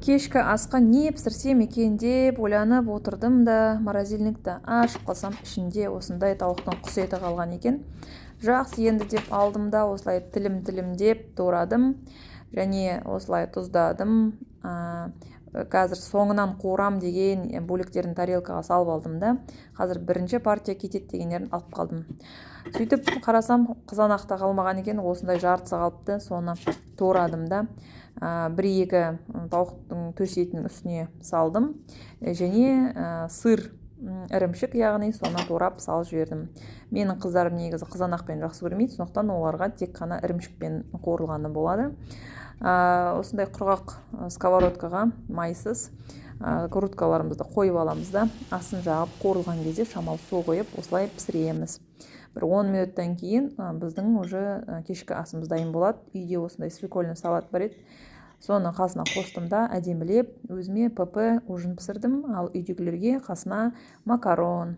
Кешкі асқа не пісірсем екен деп ойланып отырдым да, морозильникті ашып қалсам, ішінде осындай тауықтың құс еті қалған екен. Жақсы енді деп алдым да, осылай тілім деп торадым және осылай тұздадым. Қазір соңынан қуырам деген бөліктерін тарелкаға салып алдым да, қазір бірінші партия кетеді дегендерін алып қалдым. Сөйтіп қарасам, қызанақта қалмаған екен, осындай жартысы қалыпты, соны торадым да, бір-екі тауықтың төс етінің үстіне салдым және сыр, ірімшік, яғни соны турап салып жібердім. Менің қыздарым негізі қызанақпен жақсы көрмейді, сондықтан оларға тек қана ірімшікпен қуырылғаны болады. Осындай құрғақ сковородкаға майсыз грудкаларымызды қойып аламыз да, асын жағып қуырылған кезде шамалы су қойып осылай пісіреміз. Бір 10 минуттан кейін біздің уже кешкі асымыз дайын болады. Үйде осындай свекольный салат бар еді, соны қасына қостым да, әдемілеп өзіме ПП ужин пісірдім, ал үйдегілерге қасына макарон.